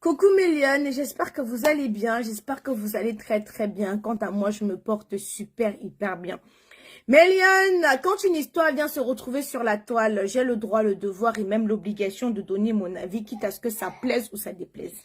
Coucou mes lionnes, j'espère que vous allez bien, j'espère que vous allez très très bien. Quant à moi, je me porte super hyper bien. Mes lionnes, quand une histoire vient se retrouver sur la toile, j'ai le droit, le devoir et même l'obligation de donner mon avis, quitte à ce que ça plaise ou ça déplaise.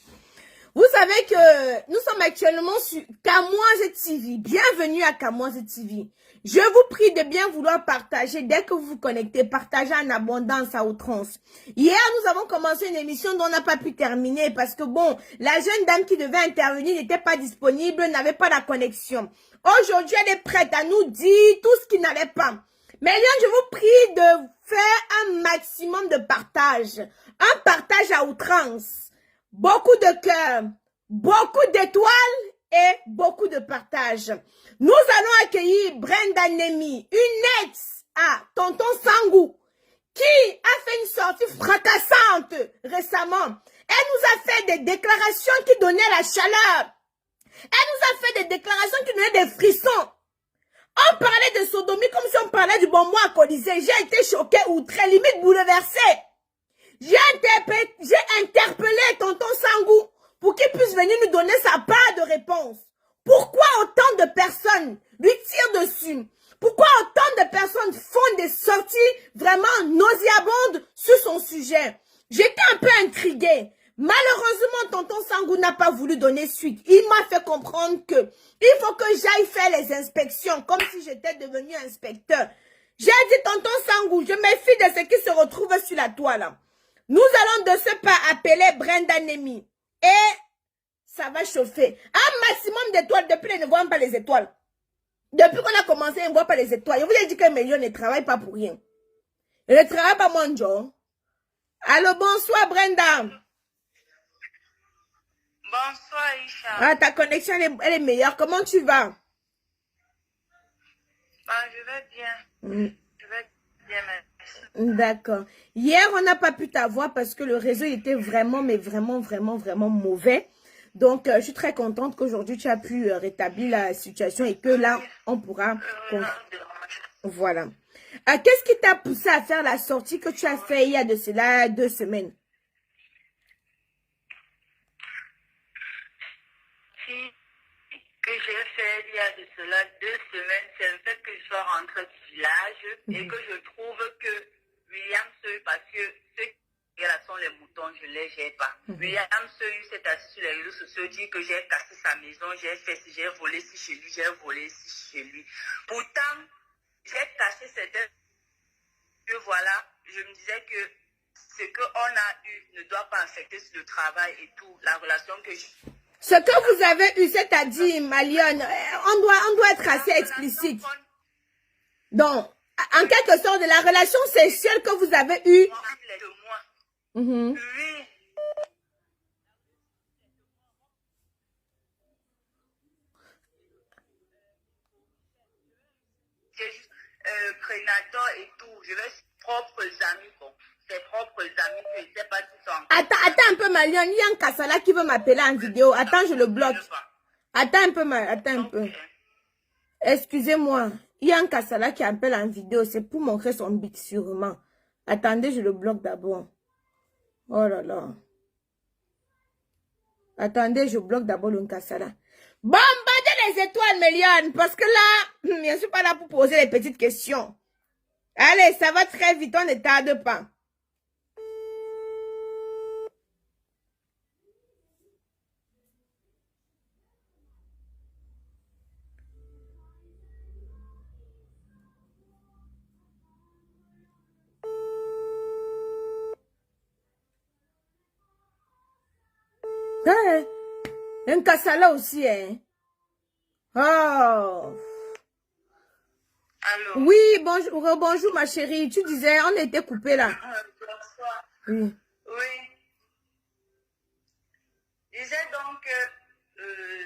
Vous savez que nous sommes actuellement sur Kamoise TV. Bienvenue à Kamoise TV. Je vous prie de bien vouloir partager. Dès que vous vous connectez, partagez en abondance à outrance. Hier, nous avons commencé une émission dont on n'a pas pu terminer parce que bon, la jeune dame qui devait intervenir n'était pas disponible, n'avait pas la connexion. Aujourd'hui, elle est prête à nous dire tout ce qui n'allait pas. Mais là, je vous prie de faire un maximum de partage. Un partage à outrance. Beaucoup de cœurs, beaucoup d'étoiles et beaucoup de partage. Nous allons accueillir Brenda Nemi, une ex à Tonton Sangou, qui a fait une sortie fracassante récemment. Elle nous a fait des déclarations qui donnaient la chaleur. Elle nous a fait des déclarations qui donnaient des frissons. On parlait de sodomie comme si on parlait du bonbon à Colisée. J'ai été choquée ou très limite bouleversée. J'ai interpellé tonton Sangou pour qu'il puisse venir nous donner sa part de réponse. Pourquoi autant de personnes lui tirent dessus? Pourquoi autant de personnes font des sorties vraiment nauséabondes sur son sujet? J'étais un peu intriguée. Malheureusement, tonton Sangou n'a pas voulu donner suite. Il m'a fait comprendre que il faut que j'aille faire les inspections, comme si j'étais devenu inspecteur. J'ai dit, tonton Sangou, je méfie de ce qui se retrouve sur la toile. Nous allons de ce pas appeler Brenda Nemi. Et ça va chauffer. Un maximum d'étoiles. Depuis, ils ne voient pas les étoiles. Depuis qu'on a commencé, ils ne voient pas les étoiles. Je vous ai dit que Mélion ne travaille pas pour rien. Il ne travaille pas, mon Joe. Allô, bonsoir, Brenda. Bonsoir, Isha. Ah, ta connexion, elle est meilleure. Comment tu vas? Je vais bien. Je vais bien, merci. D'accord. Hier, on n'a pas pu t'avoir parce que le réseau était vraiment, mais vraiment, vraiment, vraiment mauvais. Donc, je suis très contente qu'aujourd'hui, tu as pu rétablir la situation et que là, on pourra... Voilà. Qu'est-ce qui t'a poussé à faire la sortie que tu as fait il y a de cela 2 semaines? Que j'ai fait il y a de cela 2 semaines, c'est le fait que je sois rentrée du village et que je trouve que William Seuil, parce que ceux qui sont les moutons, je ne les gère pas. William Seuil s'est assis sur les réseaux sociaux, dit que j'ai cassé sa maison, j'ai fait ci, j'ai volé ci chez lui, j'ai volé ci chez lui. Pourtant, j'ai caché certains. Que voilà, je me disais que ce qu'on a eu ne doit pas affecter le travail et tout, la relation que j'ai. Ce que vous avez eu, c'est-à-dire, Malione, on doit être assez explicite. Donc, en quelque sorte, de la relation sexuelle que vous avez eue. Oui. J'ai juste prénateur et tout. Je vais ses propres amis, bon. Ses propres amis, je ne sais pas si sont. Attends un peu, Malione. Il y a un Kassala qui veut m'appeler en vidéo. Attends, je le bloque. Attends un peu, attends un peu. Excusez-moi. Il y a un Kassala qui appelle en vidéo. C'est pour montrer son bic sûrement. Attendez, je le bloque d'abord. Oh là là. Attendez, je bloque d'abord le Kassala. Bombardez les étoiles, Méliane, parce que là, je ne suis pas là pour poser les petites questions. Allez, ça va très vite, on ne tarde pas. Un Kassala aussi, hein. Oh. Allô? Oui, bonjour, bonjour ma chérie. Tu disais, on était coupé là. Bonsoir. Oui. Oui. Je disais donc que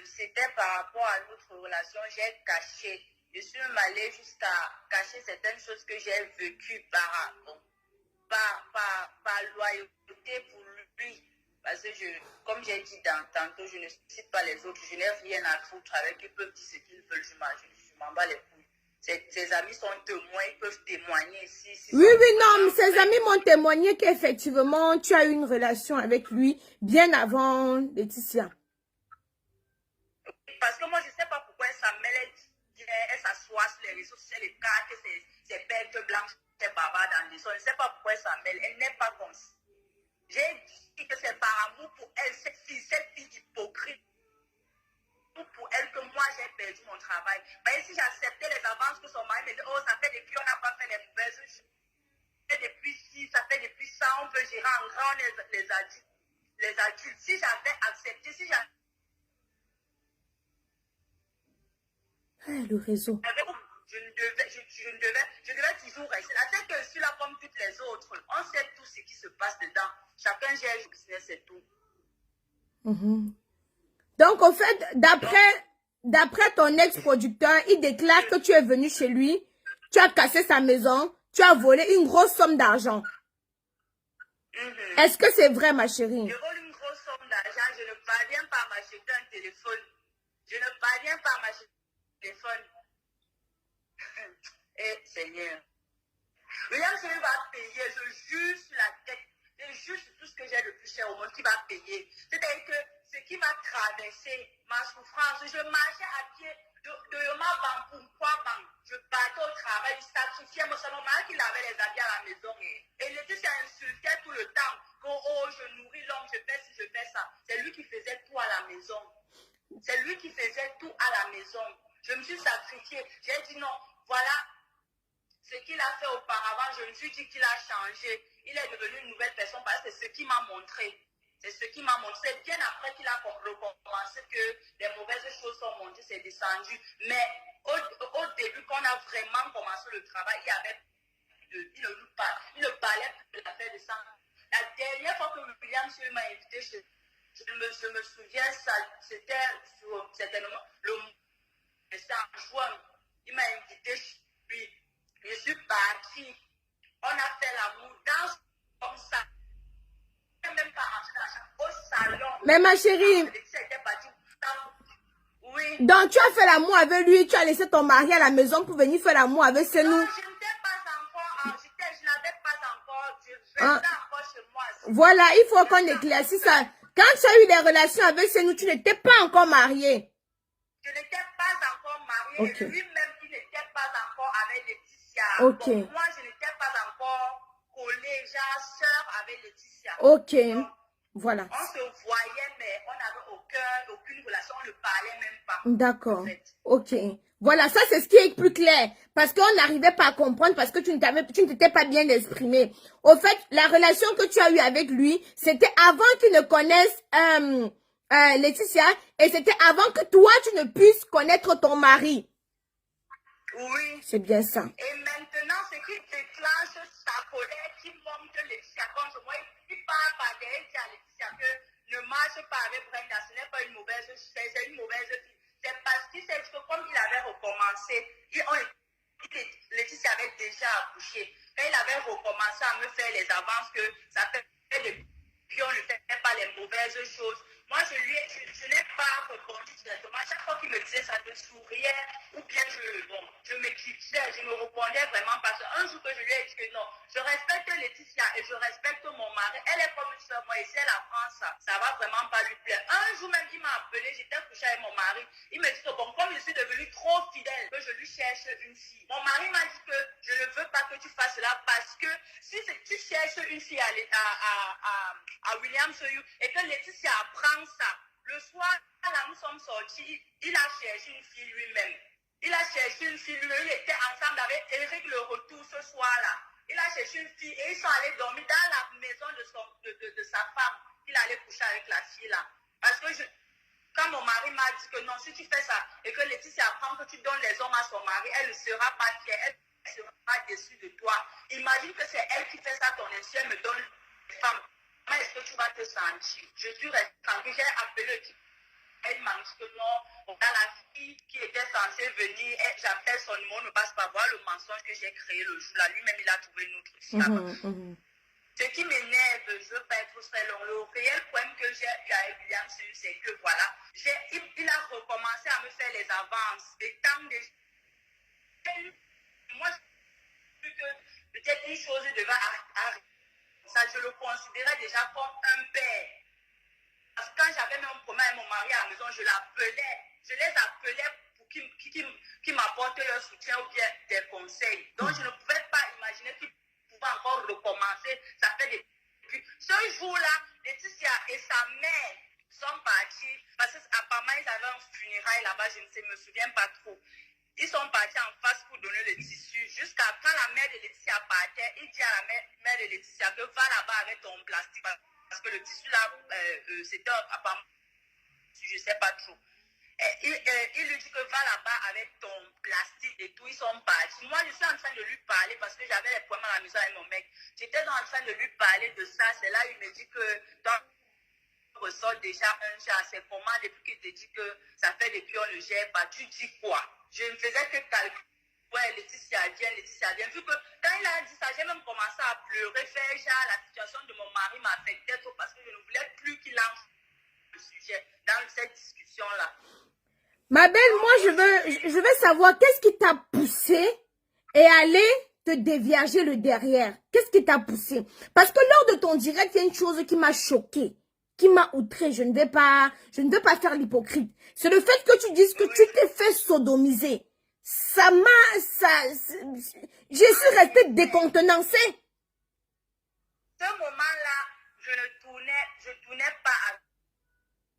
c'était par rapport à notre relation, j'ai caché. Je suis même allée jusqu'à cacher certaines choses que j'ai vécues par loyauté pour lui. Parce que, comme j'ai dit tantôt, je ne cite pas les autres, je n'ai rien à foutre avec eux, ils peuvent dire ce qu'ils veulent, je m'en bats les couilles. ses amis sont témoins, ils peuvent témoigner ici. Oui, oui, non, mais ses amis m'ont témoigné qu'effectivement, tu as eu une relation avec lui bien avant Laetitia. Parce que moi, je ne sais pas pourquoi elle s'en mêle, elle s'assoit sur les réseaux sociaux, les cartes, ses bêtes blanches, ses bavards dans les sons. Je ne sais pas pourquoi elle s'en mêle. Elle n'est pas comme ça. J'ai dit que c'est par amour pour elle, cette fille hypocrite. Pour elle que moi j'ai perdu mon travail. Mais si j'acceptais les avances que son mari me dit, oh, ça fait depuis, on n'a pas fait les mauvaises choses. Ça fait depuis ci, ça fait depuis ça, on peut gérer en grand les adultes. Les adultes. Si j'avais accepté, si j'avais. Le réseau. Je devais toujours rester là. C'est que je suis là comme toutes les autres. On sait tout ce qui se passe dedans. Chacun gère le business, c'est tout. Donc, au fait, d'après ton ex-producteur, il déclare que tu es venu chez lui, tu as cassé sa maison, tu as volé une grosse somme d'argent. Est-ce que c'est vrai, ma chérie? Je vole une grosse somme d'argent, je ne parviens pas à m'acheter un téléphone. Je ne parviens pas à m'acheter un téléphone. Eh, Seigneur. William Seuil va payer, je jure sur la tête. Je jure sur tout ce que j'ai le plus cher au monde qui va payer. C'est-à-dire que ce qui va traverser ma souffrance, je marchais à pied de ma banque pour quoi banque. Je partais au travail, je sacrifiais mon salon, mal qu'il avait les habits à la maison. Et Laetitia insultait tout le temps. Oh, je nourris l'homme, je fais ci, je fais ça. C'est lui qui faisait tout à la maison. C'est lui qui faisait tout à la maison. Je me suis sacrifiée. J'ai dit non, voilà ce qu'il a fait auparavant. Je me suis dit qu'il a changé. Il est devenu une nouvelle personne parce que c'est ce qu'il m'a montré. C'est ce qui m'a montré. C'est bien après qu'il a recommencé que les mauvaises choses sont montées, c'est descendu. Mais au début, quand on a vraiment commencé le travail, il ne parlait plus de l'affaire de ça. La dernière fois que William m'a invité chez je me souviens, c'était certainement c'était en juin. Il m'a invité chez lui. Je suis partie. On a fait l'amour dans comme ça. Même pas au salon. Mais ma chérie, oui. Donc tu as fait l'amour avec lui, tu as laissé ton mari à la maison pour venir faire l'amour avec Senou. Non, je n'étais pas encore, je n'avais pas encore, je restais encore chez moi. Voilà, il faut qu'on éclaircisse ça. Quand tu as eu des relations avec Senou, tu n'étais pas encore mariée. Je n'étais pas encore mariée. Okay. Et lui-même, il n'était pas encore avec Laetitia. Ok. Bon, moi, je n'étais pas encore collée, genre sœur avec Laetitia. Ok. Donc, voilà. on se voyait, mais on n'avait aucune relation, on ne parlait même pas. D'accord. En fait. Ok. Voilà, ça c'est ce qui est plus clair. Parce qu'on n'arrivait pas à comprendre parce que tu ne t'étais pas bien exprimé. Au fait, la relation que tu as eue avec lui, c'était avant qu'il ne connaisse Laetitia et c'était avant que toi, tu ne puisses connaître ton mari. Oui. C'est bien ça. Et maintenant, ce qui déclenche sa colère, qui monte Laetitia contre moi, il parle par derrière, il dit à Laetitia que ne marche pas avec Brenda, ce n'est pas une mauvaise chose, c'est une mauvaise fille. C'est parce qu'il sait que comme il avait recommencé, Laetitia avait déjà accouché. Quand il avait recommencé à me faire les avances, que ça fait depuis on ne fait pas les mauvaises choses. Moi, je n'ai pas répondu directement. À chaque fois qu'il me disait ça, je souriais ou bien je m'éclipsais, je me répondais vraiment parce qu'un jour que je lui ai dit que non, je respecte Laetitia et je respecte mon mari. Elle est comme une soeur, moi, et si elle apprend ça, ça va vraiment pas lui plaire. Un jour même, il m'a appelé, j'étais couchée avec mon mari. Il me dit que bon, comme je suis devenue trop fidèle, que je lui cherche une fille. Mon mari m'a dit que je ne veux pas que tu fasses cela parce que si tu cherches une fille à William Soyou et que Laetitia apprend ça, le soir, là, nous sommes sortis, il a cherché une fille lui-même. Il a cherché une fille lui-même, il était ensemble avec Eric Le Retour ce soir-là. Il a cherché une fille et ils sont allés dormir dans la maison de sa femme. Il allait coucher avec la fille là. Parce que quand mon mari m'a dit que non, si tu fais ça et que Laetitia apprend que tu donnes les hommes à son mari, elle ne sera pas fière, elle ne sera pas déçue de toi. Imagine que c'est elle qui fait ça, ton insu, elle me donne les femmes. Comment est-ce que tu vas te sentir? Je suis restée tranquille, j'ai appelé le type. Elle m'a dit que non, dans la fille qui était censée venir, j'appelle son numéro, ne passe pas voir le mensonge que j'ai créé le jour-là. Lui-même, il a trouvé une autre fille. Ce qui m'énerve, je ne veux pas être très long. Le réel problème que j'ai eu avec William, c'est que voilà, il a recommencé à me faire les avances. Et tant de... une chose devait arriver. Ça, je le considérais déjà comme un père. Parce que quand j'avais même un problème avec mon mari à la maison, je l'appelais. Je les appelais pour qu'ils m'apportent leur soutien ou bien des conseils. Donc, je ne pouvais pas imaginer qu'ils pouvaient encore recommencer. Ça fait depuis. Ce jour-là, Laetitia et sa mère sont partis. Parce qu'apparemment, ils avaient un funérail là-bas, je ne me souviens pas trop. Ils sont partis en face pour donner le tissu. Jusqu'à quand la mère de Laetitia partait, il dit à la mère de Laetitia que va là-bas avec ton plastique. Parce que le tissu là, c'était apparemment, je ne sais pas trop. Il lui dit que va là-bas avec ton plastique et tout. Ils sont partis. Moi, je suis en train de lui parler parce que j'avais les problèmes à la maison avec mon mec. J'étais en train de lui parler de ça. C'est là il me dit que ressort déjà un chat. C'est comment depuis qu'il te dit que ça fait depuis on ne gère pas. Tu dis quoi? Je ne faisais que calculer. Ouais, Laetitia vient. Vu que quand il a dit ça, j'ai même commencé à pleurer, faire genre la situation de mon mari m'affectait trop parce que je ne voulais plus qu'il lance le sujet dans cette discussion-là. Ma belle, moi, je veux savoir qu'est-ce qui t'a poussé et aller te déviager le derrière. Qu'est-ce qui t'a poussé? Parce que lors de ton direct, il y a une chose qui m'a choquée, qui m'a outrée. Je ne vais pas faire l'hypocrite. C'est le fait que tu dises que tu t'es fait sodomiser. Je suis restée décontenancée. Ce moment-là, je tournais pas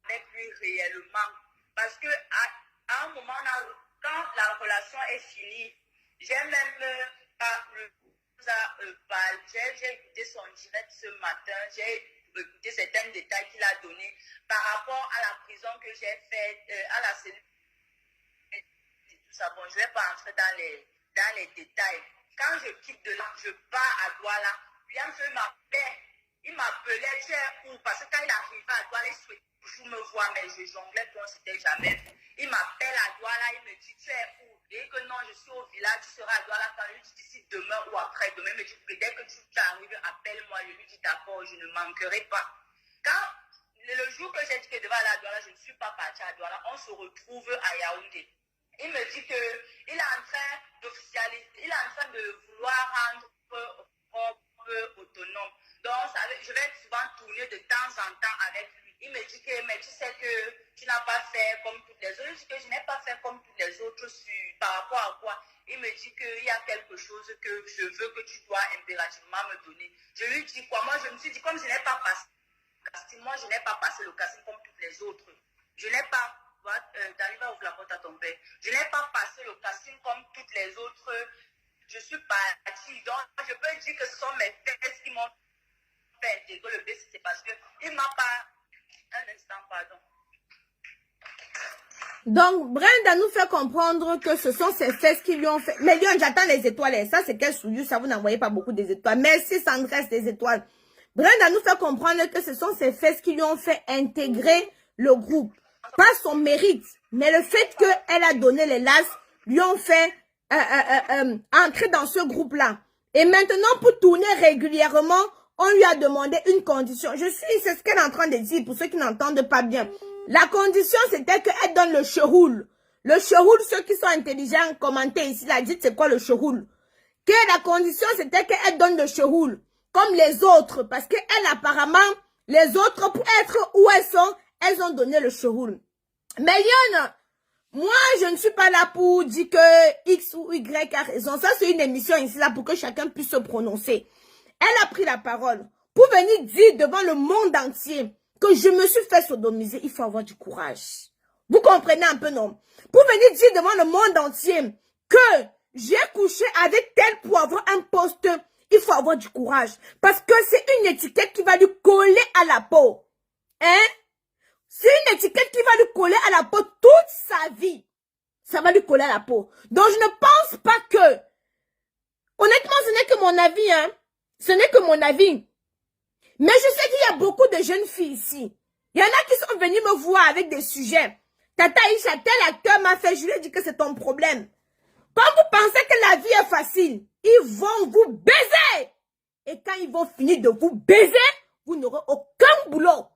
avec lui réellement. Parce que à un moment, quand la relation est finie, j'ai même j'ai écouté son direct ce matin, j'ai écouté certains détails qu'il a donnés par rapport à la prison que j'ai faite, à la cellule. Tout ça. Bon, je ne vais pas entrer dans les détails. Quand je quitte de là, je pars à Douala. William m'appelle. Il m'appelait, tu es où? Parce que quand il arrivait à Douala, il souhaitait toujours me voir, mais je jonglais comme c'était jamais vu. Il m'appelle à Douala, il me dit, tu es où? Il dit que non, je suis au village, tu seras à Douala quand je lui dis d'ici demain ou après-demain. Il me dit, dès que tu arrives, appelle-moi. Je lui dis, d'accord, je ne manquerai pas. Quand le jour que j'ai dit que je devais aller à Douala, je ne suis pas partie à Douala, on se retrouve à Yaoundé. Il me dit qu'il est en train d'officialiser, il est en train de vouloir rendre propre autonome. Donc, je vais souvent tourner de temps en temps avec lui. Il me dit que, mais tu sais que tu n'as pas fait comme toutes les autres. Je dis que je n'ai pas fait comme toutes les autres par rapport à quoi? Il me dit qu'il y a quelque chose que je veux que tu dois impérativement me donner. Je lui dis quoi? Moi, je me suis dit, comme je n'ai pas passé le casting, moi, je n'ai pas passé le casting comme toutes les autres. Je n'ai pas... T'arrives à ouvrir la porte à ton père. Je n'ai pas passé le casting comme toutes les autres. Je suis partie. Donc, je peux dire que ce sont mes fesses qui m'ont fait intégrer le BC. C'est parce qu'il ne m'a pas... Un instant, pardon. Donc, Brenda nous fait comprendre que ce sont ses fesses qui lui ont fait... Mais Lyon, j'attends les étoiles. Ça, c'est quel souillure. Ça, vous n'envoyez pas beaucoup des étoiles. Merci, Sandresse, des étoiles. Brenda nous fait comprendre que ce sont ses fesses qui lui ont fait intégrer le groupe. Pas son mérite, mais le fait qu'elle a donné les lasses lui ont fait entrer dans ce groupe-là. Et maintenant, pour tourner régulièrement, on lui a demandé une condition. C'est ce qu'elle est en train de dire pour ceux qui n'entendent pas bien. La condition, c'était qu'elle donne le cheroul. Le cheroul, ceux qui sont intelligents, commentez ici, la dites c'est quoi le cheroul. Que la condition, c'était qu'elle donne le cheroul, comme les autres. Parce qu'elle, apparemment, les autres, pour être où elles ont donné le cheroul. Mais Lyon, moi, je ne suis pas là pour dire que X ou Y a raison. Ça, c'est une émission ici, là, pour que chacun puisse se prononcer. Elle a pris la parole pour venir dire devant le monde entier que je me suis fait sodomiser. Il faut avoir du courage. Vous comprenez un peu, non? Pour venir dire devant le monde entier que j'ai couché avec tel pour avoir un poste, il faut avoir du courage. Parce que c'est une étiquette qui va lui coller à la peau. Hein? C'est une étiquette qui va lui coller à la peau toute sa vie. Ça va lui coller à la peau. Donc, je ne pense pas que... Honnêtement, ce n'est que mon avis, hein. Ce n'est que mon avis. Mais je sais qu'il y a beaucoup de jeunes filles ici. Il y en a qui sont venus me voir avec des sujets. Tata Isha, tel acteur m'a fait, je lui ai dit que c'est ton problème. Quand vous pensez que la vie est facile, ils vont vous baiser. Et quand ils vont finir de vous baiser, vous n'aurez aucun boulot.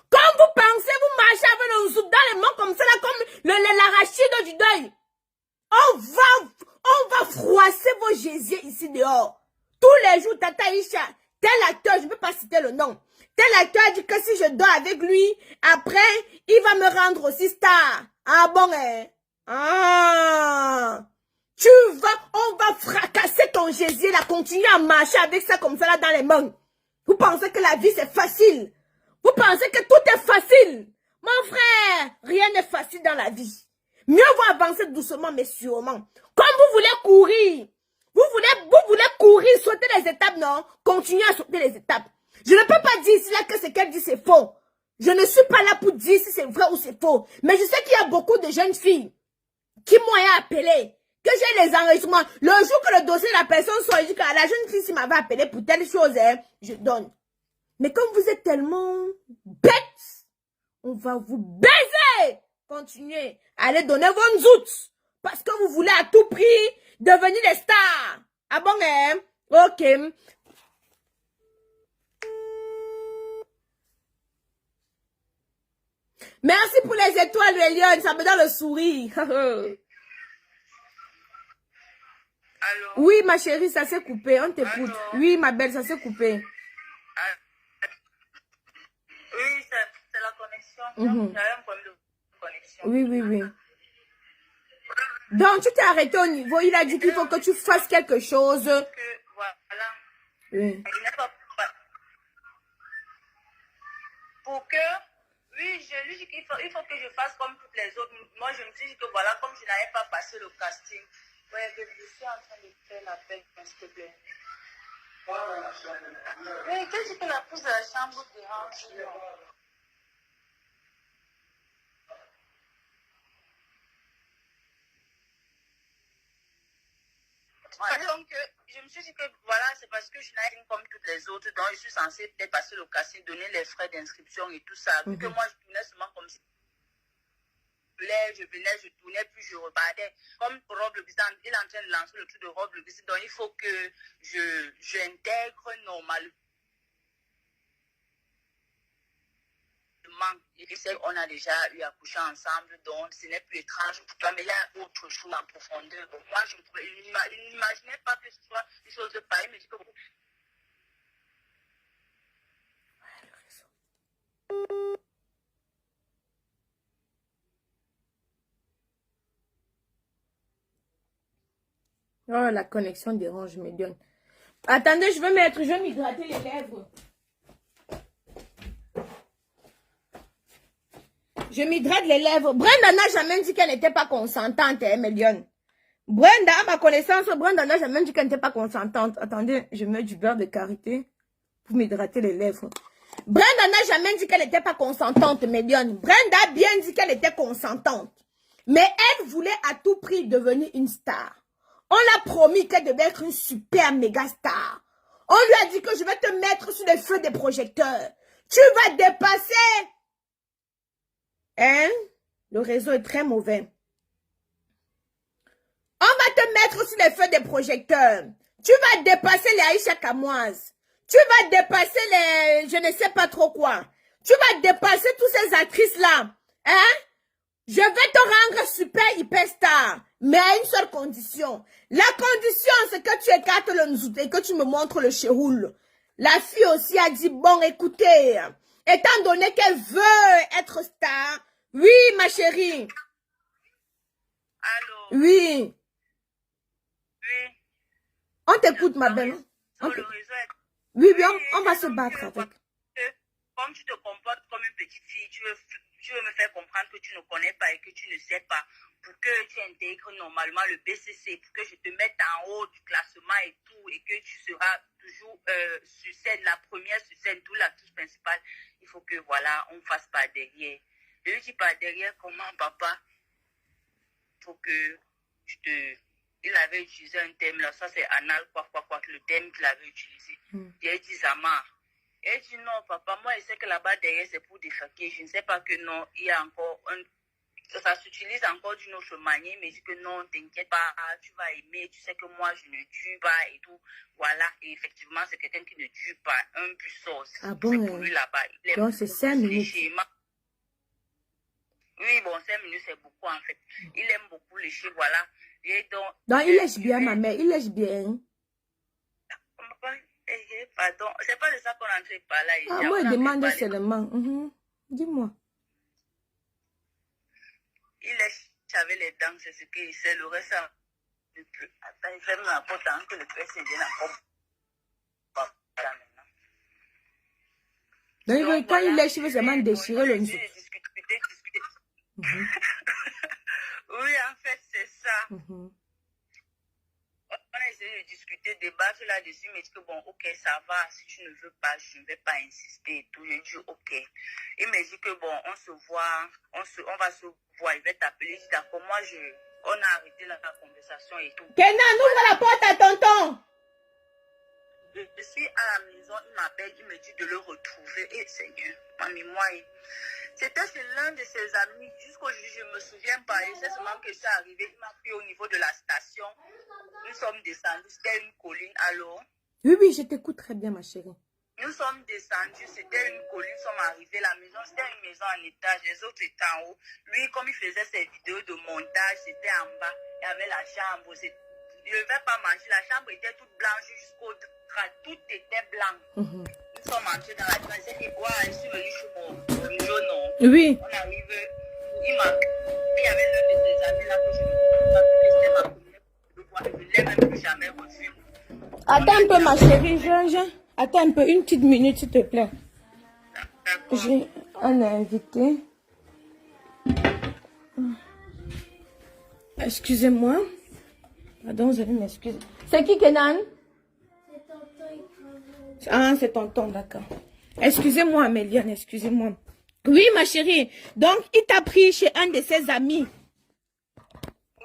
Quand vous pensez, vous marchez avec le zouk dans les mains comme ça, là, comme l'arachide du deuil. On va froisser vos gésiers ici dehors. Tous les jours, Tata Isha, tel acteur, je ne peux pas citer le nom, tel acteur dit que si je dors avec lui, après, il va me rendre aussi star. Ah bon, hein? Ah! On va fracasser ton gésier, là, continuer à marcher avec ça comme ça, là, dans les mains. Vous pensez que la vie, c'est facile? Vous pensez que tout est facile? Mon frère, rien n'est facile dans la vie. Mieux vaut avancer doucement, mais sûrement. Comme vous voulez courir, vous voulez courir, sauter les étapes, non? Continuez à sauter les étapes. Je ne peux pas dire ici là que ce qu'elle dit, c'est faux. Je ne suis pas là pour dire si c'est vrai ou c'est faux. Mais je sais qu'il y a beaucoup de jeunes filles qui m'ont appelé, que j'ai les enregistrements. Le jour que le dossier de la personne sort, je dis que la jeune fille, s'il m'avait appelé pour telle chose, hein, je donne. Mais comme vous êtes tellement bêtes, on va vous baiser. Continuez à aller donner vos zoutes. Parce que vous voulez à tout prix devenir des stars. Ah bon, hein? Ok. Merci pour les étoiles, les lions. Ça me donne le sourire. Allô? Oui, ma chérie, ça s'est coupé. On t'écoute. Oui, ma belle, ça s'est coupé. Oui, c'est la connexion. Il y a un problème de connexion. Oui, oui, oui. Donc, tu t'es arrêté au niveau. Il a dit qu'il faut que tu fasses quelque chose. Que, voilà. Oui. Il n'est pas... Pour que... Oui, je lui dis qu'il faut que je fasse comme toutes les autres. Moi, je me suis dit que voilà, comme je n'avais pas passé le casting. Ouais, je suis en train de faire l'appel, s'il te plaît. Mais qu'est-ce que la pousse de la chambre dérange? Ouais, donc, je me suis dit que voilà, c'est parce que je n'ai rien comme toutes les autres, donc je suis censée peut-être passer le casting, donner les frais d'inscription et tout ça. Vu que moi, je tournais seulement comme si je venais, je tournais, puis je repartais. Comme Rob le Business, il est en train de lancer le truc de Rob le Business, donc il faut que j'intègre normalement. On a déjà eu à coucher ensemble, donc ce n'est plus étrange pour toi, mais il y a autre chose en profondeur. Donc, moi, je n'imaginais pas que ce soit une chose de pareil, mais je peux... Oh, la connexion dérange, me donne. Attendez, je vais m'hydrater les lèvres. Je m'hydrate les lèvres. Brenda n'a jamais dit qu'elle n'était pas consentante, hein, Mélione. Brenda, à ma connaissance, Brenda n'a jamais dit qu'elle n'était pas consentante. Attendez, je mets du beurre de karité pour m'hydrater les lèvres. Brenda n'a jamais dit qu'elle n'était pas consentante, Mélione. Brenda a bien dit qu'elle était consentante. Mais elle voulait à tout prix devenir une star. On l'a promis qu'elle devait être une super méga star. On lui a dit que je vais te mettre sur les feux des projecteurs. Tu vas dépasser. Hein? Le réseau est très mauvais. On va te mettre sur les feux des projecteurs. Tu vas dépasser les Aïcha Kamoise. Tu vas dépasser les... je ne sais pas trop quoi. Tu vas dépasser toutes ces actrices-là. Hein? Je vais te rendre super hyper star. Mais à une seule condition. La condition, c'est que tu écartes le nzout et que tu me montres le chéroul. La fille aussi a dit, bon, écoutez, étant donné qu'elle veut être star, oui, ma chérie. Allô? Oui. Oui. On t'écoute, ma belle. Oui, oui, on va se battre avec. Comme tu te comportes comme une petite fille, tu veux me faire comprendre que tu ne connais pas et que tu ne sais pas, pour que tu intègres normalement le BCC, pour que je te mette en haut du classement et tout, et que tu seras toujours sur scène, la première sur scène, tout l'actrice principale, il faut que, voilà, on ne fasse pas derrière. Je lui dis pas derrière, comment, papa? Il faut que je te... Il avait utilisé un thème là, ça c'est anal, quoi, le thème qu'il avait utilisé. J'ai dit, Zama. Et dit non, papa, moi je sais que là-bas derrière c'est pour défaquer. Je ne sais pas que non, il y a encore un. Ça s'utilise encore d'une autre manière, mais je dis que non, t'inquiète pas, tu vas aimer, tu sais que moi je ne tue pas et tout. Voilà, et effectivement, c'est quelqu'un qui ne tue pas. Un but sort. Ah bon, c'est pour lui là-bas. donc c'est 5 minutes. Oui, bon, 5 minutes c'est beaucoup en fait. Il aime beaucoup lécher, voilà. Et donc il lèche bien, ma mère, il lèche bien. Pardon, c'est pas de ça qu'on est en train de parler ici. Ah, moi, il demande seulement. Dis-moi. Il lèche avec les dents, c'est ce qu'il sait. Le reste, ça ne plus. Attends, il ferme la porte tant que le père s'est dit maintenant. Donc, quand il lèche, il veut seulement déchirer le nez. Discuter. Oui, en fait, c'est ça. On a essayé de discuter, débattre là-dessus, mais il dit que bon, ok, ça va, si tu ne veux pas, je ne vais pas insister et tout. J'ai dit ok. Il me dit que bon, on se voit, on va se voir, il va t'appeler. Je dis d'accord, on a arrêté la conversation et tout. Kenan, ouvre la porte à tonton. Je suis à la maison, il m'appelle, il me dit de le retrouver. Et Seigneur, ma mémoire, c'était chez l'un de ses amis. Jusqu'aujourd'hui, je ne me souviens pas. Et c'est seulement que c'est arrivé. Il m'a pris au niveau de la station. Nous sommes descendus. C'était une colline. Allô? Oui, je t'écoute très bien, ma chérie. Nous sommes descendus. C'était une colline. Nous sommes arrivés. La maison, c'était une maison en étage. Les autres étaient en haut. Lui, comme il faisait ses vidéos de montage, c'était en bas. Il y avait la chambre. Je ne vais pas manger. La chambre était toute blanche jusqu'au drap. Tout était blanc. Nous sommes entrés dans la chambre. Il s'est dit, ouais, je suis venu chez mon jaune. Oui. On arrive, il y avait l'un de ses amis là que je ne savais pas que c'était ma première. Je ne l'ai même plus jamais revu. Attends un peu, ma chérie. Attends un peu, une petite minute, s'il te plaît. J'ai un invité. Excusez-moi. Pardon, vous allez m'excuser. C'est qui, Kenan? C'est tonton. Ah, c'est tonton, d'accord. Excusez-moi, Améliane, excusez-moi. Oui, ma chérie. Donc, il t'a pris chez un de ses amis.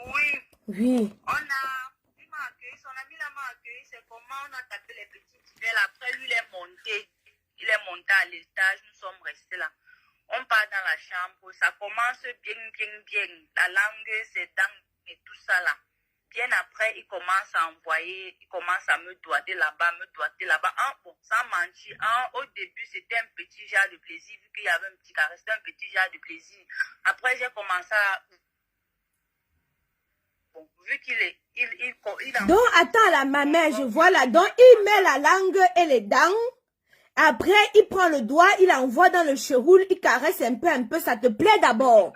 Oui. Oui. Il m'a accueilli, son ami là m'a accueilli. C'est comment on a tapé les petits fidèles. Après, lui, il est monté. Il est monté à l'étage. Nous sommes restés là. On part dans la chambre. Ça commence bien. La langue, ses dents et tout ça là. Bien après, il commence à envoyer, il commence à me doigter là-bas. Bon, sans mentir, au début, c'était un petit genre de plaisir, vu qu'il y avait un petit carré, c'était un petit genre de plaisir. Après, j'ai commencé à... Bon, vu qu'il est... Donc, attends, la maman, je vois là. Donc, il met la langue et les dents. Après, il prend le doigt, il envoie dans le cheroul, il caresse un peu. Ça te plaît d'abord?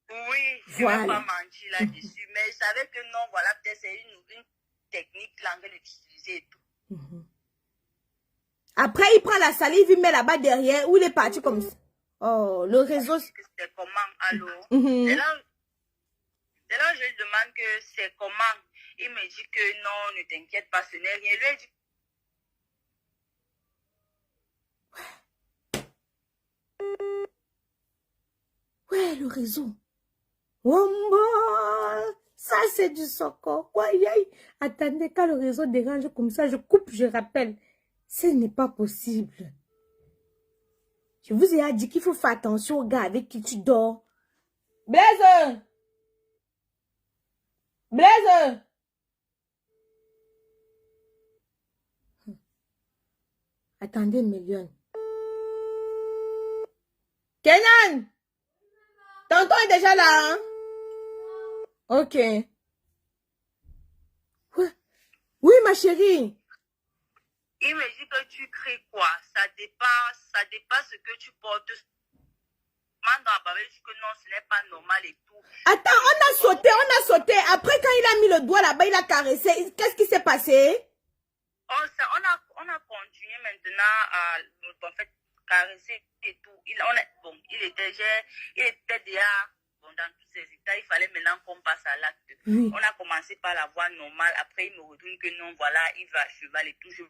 Oui, je voilà. ne vais pas mentir là-dessus, mais je savais que non, voilà, peut-être c'est une technique langue d'utiliser et tout. Après, il prend la salive, il met là-bas derrière, où il est parti comme ça. Oh, le réseau... C'est comment, allô? C'est là où je lui demande que c'est comment. Il me dit que non, ne t'inquiète pas, ce n'est rien. Lui, il dit... Ouais, le réseau. Wombo, ça c'est du soko. Attendez, quand le réseau dérange comme ça, je coupe, je rappelle. Ce n'est pas possible. Je vous ai dit qu'il faut faire attention aux gars avec qui tu dors. Blaise! Attendez, Méliane. Kenan! Tonton est déjà là, hein? Ok. Oui, ma chérie. Il me dit que tu cries quoi? Ça dépasse ce que tu portes. Que non, ce n'est pas normal et tout. Attends, on a sauté. Après, quand il a mis le doigt là-bas, il a caressé. Qu'est-ce qui s'est passé? On a continué maintenant à en fait, caresser et tout. Il était déjà dans tous ses états. Il fallait maintenant qu'on passe à l'acte. Oui. On a commencé par la voie normale. Après, il me retourne que non, voilà, il va à cheval et tout. Je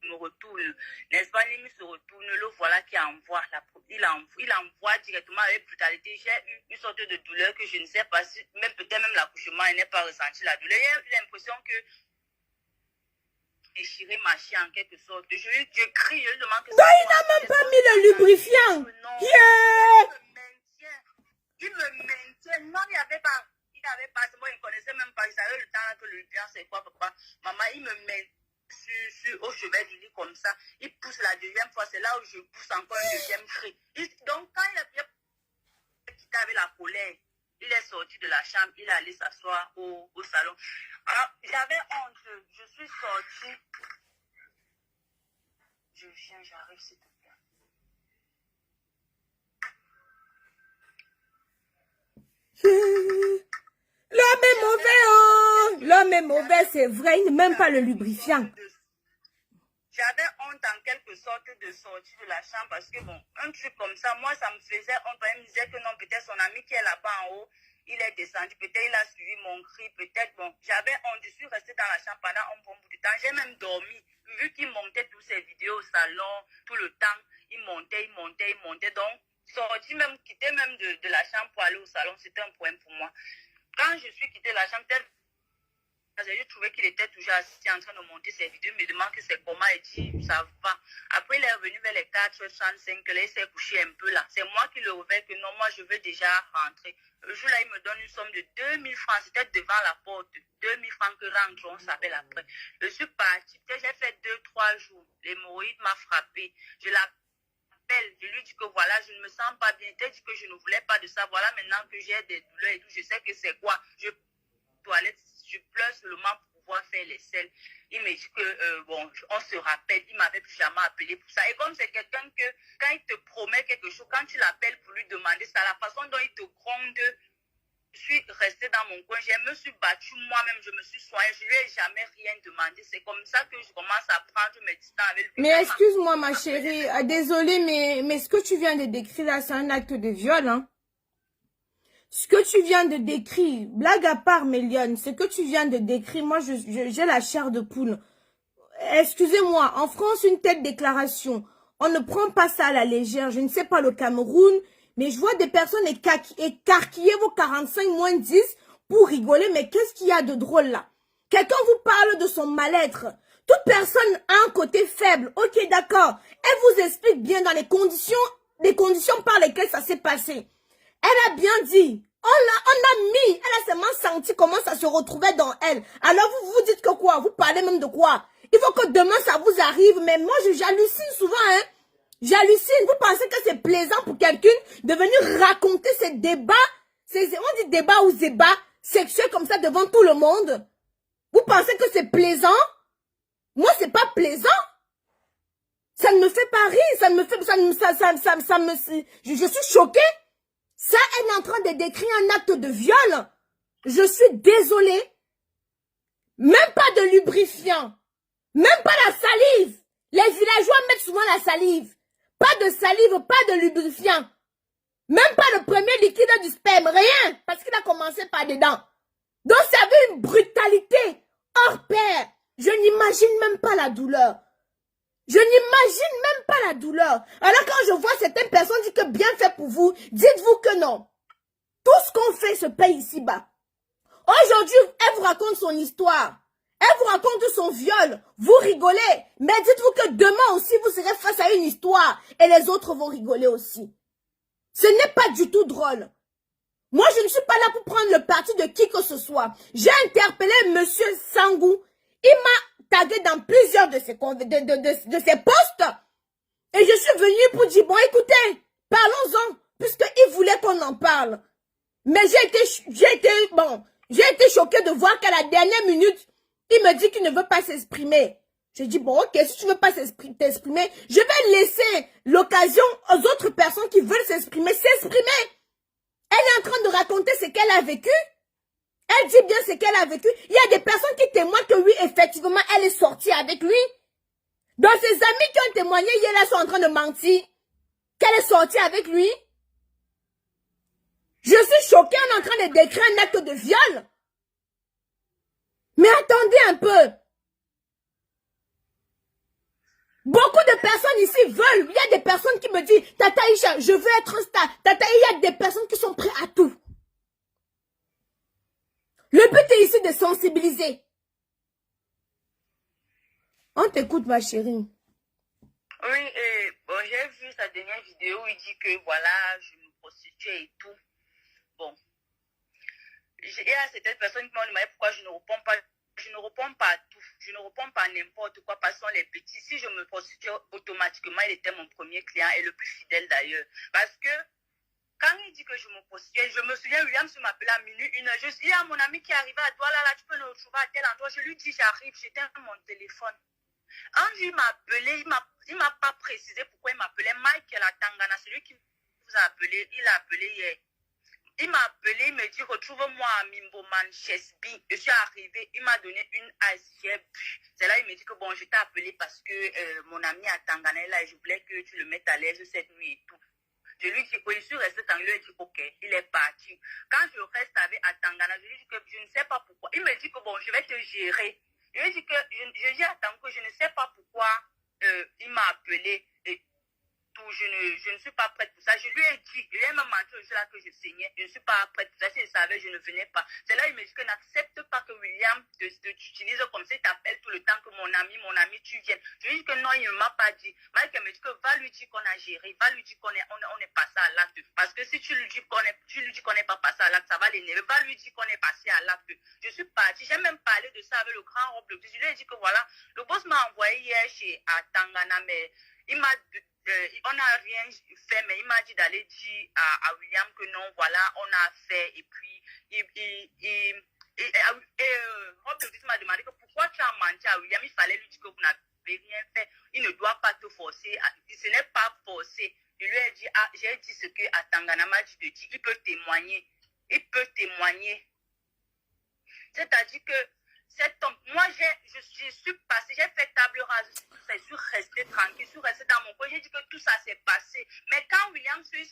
me retourne, n'est-ce pas? Il se retourne, le voilà qui envoie. Il envoie directement avec brutalité. J'ai eu une sorte de douleur que je ne sais pas si, même peut-être même l'accouchement, il n'est pas ressenti la douleur. J'ai eu l'impression que déchirer ma chienne en quelque sorte. Je crie, je demande que... Donc, il n'a même pas mis le lubrifiant. Il me maintient. Non, il n'avait pas, moi, il ne connaissait même pas. Il savait le temps que le lubrifiant, c'est quoi, papa? Maman, il me maintient au chevet du lit comme ça. Il pousse la deuxième fois. C'est là où je pousse encore un deuxième cri. Donc, quand il a quitté avec la colère, il est sorti de la chambre. Il est allé s'asseoir au salon. Alors, j'avais honte. Je suis sortie. Je viens, j'arrive, s'il te plaît. L'homme est mauvais, oh! L'homme est mauvais, c'est vrai, il n'est même pas le lubrifiant. J'avais honte en quelque sorte de sortir de la chambre parce que bon, un truc comme ça, moi ça me faisait honte. Il me disait que non, peut-être son ami qui est là-bas en haut, il est descendu, peut-être il a suivi mon cri, peut-être bon. J'avais honte, je suis restée dans la chambre pendant un bon bout de temps. J'ai même dormi, vu qu'il montait toutes ces vidéos au salon, tout le temps, il montait. Donc, sortir même, quitter même de la chambre pour aller au salon, c'était un problème pour moi. Quand je suis quittée la chambre, j'ai trouvé qu'il était toujours assis en train de monter ses vidéos. Il me demande que c'est comment. Il dit ça va. Après, il est revenu vers les 4h35. Là, il s'est couché un peu là. C'est moi qui le réveille que non, moi, je veux déjà rentrer. Le jour-là, il me donne une somme de 2000 francs. C'était devant la porte. 2000 francs que rentre, on s'appelle après. Je suis partie. J'ai fait 2-3 jours. L'hémorroïde m'a frappé. Je l'appelle. Je lui dis que voilà, je ne me sens pas bien. Il dit que je ne voulais pas de ça. Voilà, maintenant que j'ai des douleurs et tout, je sais que c'est quoi. Toilette, je pleure seulement pour pouvoir faire les selles. Il me dit que, bon, on se rappelle, il m'avait plus jamais appelé pour ça. Et comme c'est quelqu'un que, quand il te promet quelque chose, quand tu l'appelles pour lui demander ça, la façon dont il te gronde, je suis restée dans mon coin, je me suis battue moi-même, je me suis soignée, je lui ai jamais rien demandé. C'est comme ça que je commence à prendre mes distances avec lui. Mais excuse-moi, ma chérie, désolée, mais ce que tu viens de décrire là, c'est un acte de viol, hein. Ce que tu viens de décrire, blague à part, Méliane, ce que tu viens de décrire, moi, j'ai la chair de poule. Excusez-moi, en France, une telle déclaration, on ne prend pas ça à la légère. Je ne sais pas le Cameroun, mais je vois des personnes écarquiller vos 45-10 pour rigoler. Mais qu'est-ce qu'il y a de drôle là? Quelqu'un vous parle de son mal-être. Toute personne a un côté faible. Ok, d'accord. Elle vous explique bien dans les conditions par lesquelles ça s'est passé. Elle a bien dit. On a mis. Elle a seulement senti comment ça se retrouvait dans elle. Alors vous vous dites que quoi? Vous parlez même de quoi? Il faut que demain ça vous arrive. Mais moi j'hallucine souvent, hein. J'hallucine. Vous pensez que c'est plaisant pour quelqu'un de venir raconter ces débats, on dit débat ou débat sexuel comme ça devant tout le monde? Vous pensez que c'est plaisant? Moi c'est pas plaisant. Ça ne me fait pas rire. Je suis choquée. Ça, elle est en train de décrire un acte de viol. Je suis désolée. Même pas de lubrifiant. Même pas la salive. Les villageois mettent souvent la salive. Pas de salive, pas de lubrifiant. Même pas le premier liquide du sperme. Rien. Parce qu'il a commencé par dedans. Donc, ça avait une brutalité hors pair. Je n'imagine même pas la douleur. Je n'imagine même pas la douleur. Alors quand je vois certaines personnes dire que bien fait pour vous, dites-vous que non. Tout ce qu'on fait se paye ici-bas. Aujourd'hui, elle vous raconte son histoire. Elle vous raconte son viol. Vous rigolez. Mais dites-vous que demain aussi, vous serez face à une histoire. Et les autres vont rigoler aussi. Ce n'est pas du tout drôle. Moi, je ne suis pas là pour prendre le parti de qui que ce soit. J'ai interpellé monsieur Sangou. Il m'a tagué dans plusieurs de ses posts. Et je suis venue pour dire, bon, écoutez, parlons-en, puisqu'il voulait qu'on en parle. Mais j'ai été choquée de voir qu'à la dernière minute, il me dit qu'il ne veut pas s'exprimer. J'ai dit, bon, ok, si tu ne veux pas t'exprimer, je vais laisser l'occasion aux autres personnes qui veulent s'exprimer. Elle est en train de raconter ce qu'elle a vécu. Elle dit bien ce qu'elle a vécu. Il y a des personnes qui témoignent que oui, effectivement, elle est sortie avec lui. Donc, ses amis qui ont témoigné hier, là, sont en train de mentir. Qu'elle est sortie avec lui. Je suis choquée, on est en train de décrire un acte de viol. Mais attendez un peu. Beaucoup de personnes ici veulent. Il y a des personnes qui me disent, Tata Isha, je veux être un star. Tata, il y a des personnes qui sont prêtes à tout. Le but est ici de sensibiliser. On t'écoute, ma chérie. Oui, et bon, j'ai vu sa dernière vidéo où il dit que voilà, je me prostitue et tout. Bon. Il y a certaines personnes qui m'ont demandé pourquoi je ne réponds pas. Je ne réponds pas à tout. Je ne réponds pas à n'importe quoi. Passons les petits. Si je me prostitue automatiquement, il était mon premier client et le plus fidèle d'ailleurs. Parce que quand il dit que je me prostitue, je me souviens, William m'appelait à minuit, 1h. Je dis, il y a mon ami qui arrive à toi, là, tu peux le retrouver à tel endroit. Je lui dis, j'arrive, j'éteins mon téléphone. Quand il m'a appelé, pas précisé pourquoi il m'appelait Michael à Tangana, celui qui vous a appelé, il a appelé hier. Il m'a appelé, il me dit, retrouve-moi à Mimboman, Chesby. Je suis arrivée, il m'a donné une assiette. C'est là, il me dit que bon, je t'ai appelé parce que mon ami à Tangana est là et je voulais que tu le mettes à l'aise cette nuit et tout. Je lui dis, oh, je suis restée dans lui, il dit, ok, il est parti. Quand je reste avec à Tangana, je lui dis que je ne sais pas pourquoi. Il me dit que bon, je vais te gérer. Je lui dis que je dis à Tango, je ne sais pas pourquoi il m'a appelé et tout, je ne suis pas prête pour ça. Je lui ai dit, il a même menti au jour là que je saignais, je ne suis pas prête pour ça. Si je savais, je ne venais pas. C'est là il me dit que n'accepte pas que William t'utilise comme ça, il t'appelle tout le temps que mon ami, tu viennes. Je lui dis que non, il ne m'a pas dit. Mike me dit que va lui dire qu'on a géré, va lui dire qu'on est passé à l'acte. Parce que si tu lui dis qu'on n'est pas passé à l'acte, ça va l'énerver. Va lui dire qu'on est passé à l'acte. Je suis partie, j'ai même parlé de ça avec le grand robe. Je lui ai dit que voilà, le boss m'a envoyé hier à Tangana, mais il m'a on n'a rien fait, mais il m'a dit d'aller dire à William que non, voilà, on a fait. Et puis, Rob m'a demandé que pourquoi tu as menti à William. Il fallait lui dire que vous n'avez rien fait. Il ne doit pas te forcer. Ce n'est pas forcé. Je lui ai dit, j'ai dit ce que Atangana m'a dit de dire. Il peut témoigner. Il peut témoigner. C'est-à-dire que cet homme, moi, je suis passée, j'ai fait table rase, je suis restée tranquille, je suis restée dans mon coin, j'ai dit que tout ça s'est passé. Mais quand William il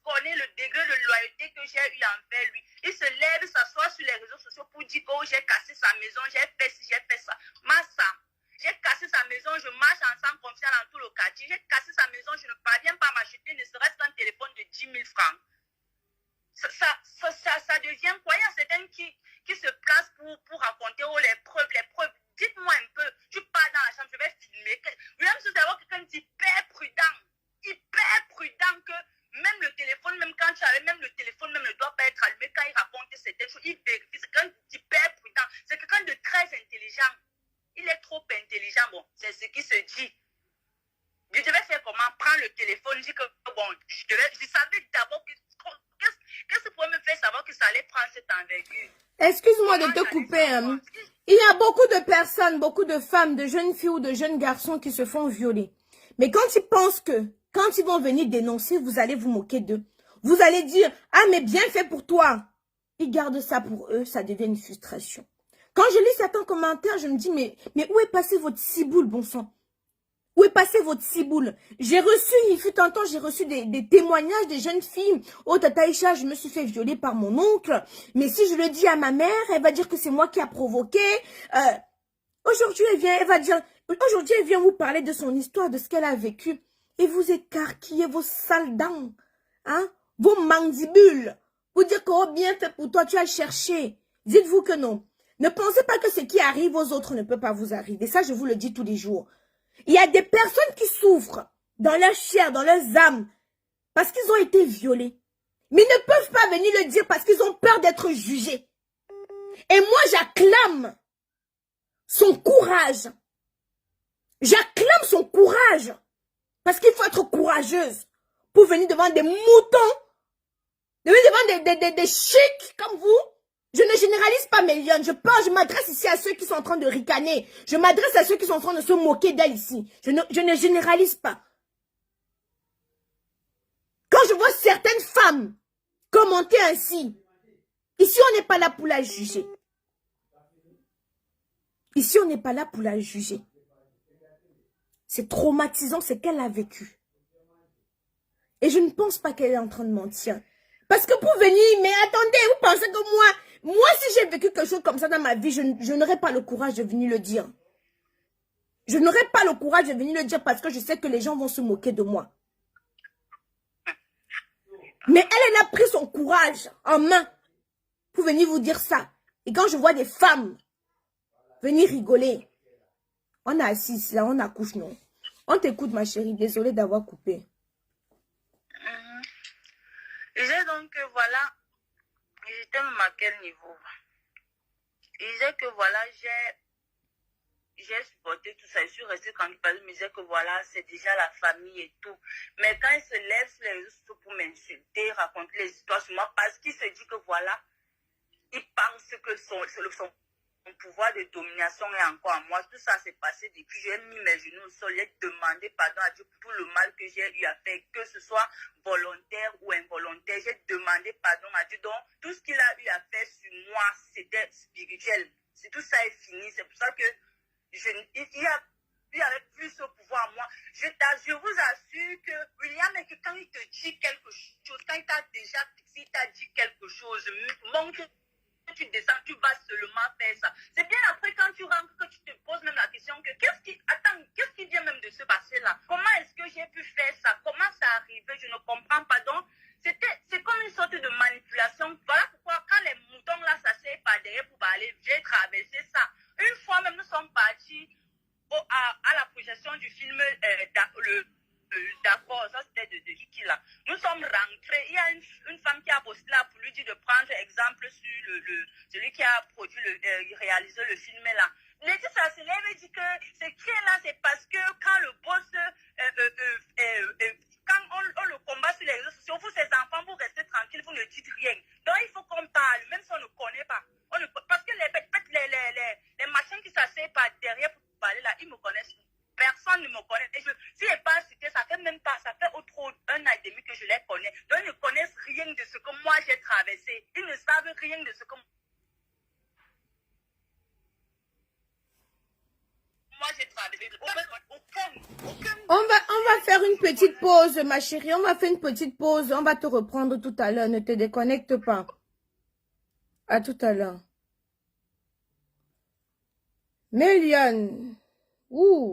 connaît le degré de loyauté que j'ai eu envers lui, il se lève, s'assoit sur les réseaux sociaux pour dire que oh, j'ai cassé sa maison, j'ai fait ci, j'ai fait ça. Massa, j'ai cassé sa maison, je marche ensemble comme ça dans tout le quartier, j'ai cassé sa maison, je ne parviens pas à m'acheter ne serait-ce qu'un téléphone de 10 000 francs. Ça devient quoi? Il y a certains qui se placent pour raconter oh, les preuves. Dites-moi un peu, tu pars dans la chambre, je vais filmer. William, c'est d'abord quelqu'un d'hyper prudent que même le téléphone, même quand tu avais, même le téléphone même ne doit pas être allumé quand il raconte certaines choses. Il vérifie, c'est quelqu'un d'hyper prudent, c'est quelqu'un de très intelligent. Il est trop intelligent, bon, c'est ce qui se dit. Je devais faire comment? Prendre le téléphone, dire que bon, je savais d'abord qu'est-ce que pourrait me faire savoir que ça allait prendre cette envergure? Excuse-moi de te couper. Hein. Il y a beaucoup de personnes, beaucoup de femmes, de jeunes filles ou de jeunes garçons qui se font violer. Mais quand ils pensent que, quand ils vont venir dénoncer, vous allez vous moquer d'eux. Vous allez dire, ah mais bien fait pour toi. Ils gardent ça pour eux, ça devient une frustration. Quand je lis certains commentaires, je me dis, mais où est passé votre ciboule, bon sang? Où est passé votre ciboule? J'ai reçu, il fut un temps, j'ai reçu des témoignages des jeunes filles. Oh, Tata Isha, je me suis fait violer par mon oncle. Mais si je le dis à ma mère, elle va dire que c'est moi qui a provoqué. Aujourd'hui, elle vient vous parler de son histoire, de ce qu'elle a vécu. Et vous écarquillez vos sales dents, hein, vos mandibules. Vous dire que, oh, bien fait pour toi, tu as cherché. Dites-vous que non. Ne pensez pas que ce qui arrive aux autres ne peut pas vous arriver. Ça, je vous le dis tous les jours. Il y a des personnes qui souffrent dans leur chair, dans leurs âmes, parce qu'ils ont été violés. Mais ils ne peuvent pas venir le dire parce qu'ils ont peur d'être jugés. Et moi, j'acclame son courage. J'acclame son courage. Parce qu'il faut être courageuse pour venir devant des moutons, devant des chics comme vous. Je ne généralise pas mes lions. Je m'adresse ici à ceux qui sont en train de ricaner. Je m'adresse à ceux qui sont en train de se moquer d'elle ici. Je ne généralise pas. Quand je vois certaines femmes commenter ainsi, ici on n'est pas là pour la juger. Ici on n'est pas là pour la juger. C'est traumatisant ce qu'elle a vécu. Et je ne pense pas qu'elle est en train de mentir. Parce que pour venir, mais attendez, vous pensez que moi si j'ai vécu quelque chose comme ça dans ma vie, je n'aurais pas le courage de venir le dire. Je n'aurais pas le courage de venir le dire parce que je sais que les gens vont se moquer de moi. Mais elle a pris son courage en main pour venir vous dire ça. Et quand je vois des femmes venir rigoler, on est assis là, on accouche, non. On t'écoute ma chérie, désolée d'avoir coupé. Je disais donc que voilà, j'étais même à quel niveau? Je disais que voilà, j'ai supporté tout ça, je suis restée tranquille parce que je me disais que voilà, c'est déjà la famille et tout. Mais quand il se lève sur les réseaux sociaux pour m'insulter, raconter les histoires sur moi, parce qu'il se dit que voilà, il pense que son pouvoir de domination est encore en moi. Tout ça s'est passé depuis. J'ai mis mes genoux au sol. J'ai demandé pardon à Dieu pour tout le mal que j'ai eu à faire, que ce soit volontaire ou involontaire. J'ai demandé pardon à Dieu. Donc, tout ce qu'il a eu à faire sur moi, c'était spirituel. Si tout ça est fini, c'est pour ça que il avait plus ce pouvoir à moi. Je vous assure que William, quand il te dit quelque chose, quand il t'a déjà fixé, il t'a dit quelque chose, montre tu descends, tu vas seulement faire ça. C'est bien après quand tu rentres que tu te poses même la question que qu'est-ce qui vient même de se passer là? Comment est-ce que j'ai pu faire ça? Comment ça arrivé? Je ne comprends pas. Donc, c'est comme une sorte de manipulation. Voilà pourquoi quand les moutons là s'asseyent par derrière pour parler, j'ai traversé ça. Une fois même, nous sommes partis à la projection du film d'accord, ça c'était de Kiki là. Nous sommes rentrés, il y a une femme qui a posté là pour lui dire de prendre exemple sur celui qui a produit, réalisé le film là. L'édit ça se lève et dit que c'est qui est là, c'est parce que quand le boss, quand on le combat sur les réseaux sociaux, vous ces enfants, vous restez tranquilles, vous ne dites rien. Donc il faut qu'on parle, même si on ne connaît pas. Parce que les machins qui s'asseyent par derrière pour parler là, ils me connaissent. Personne ne me connaît. Si je n'ai pas cité, ça fait même pas, ça fait autour d'un an et demi que je les connais. Donc ils ne connaissent rien de ce que moi j'ai traversé. Ils ne savent rien de ce que moi j'ai traversé. On va faire une petite pause, ma chérie. On va faire une petite pause. On va te reprendre tout à l'heure. Ne te déconnecte pas. À tout à l'heure. Méliane. Ouh.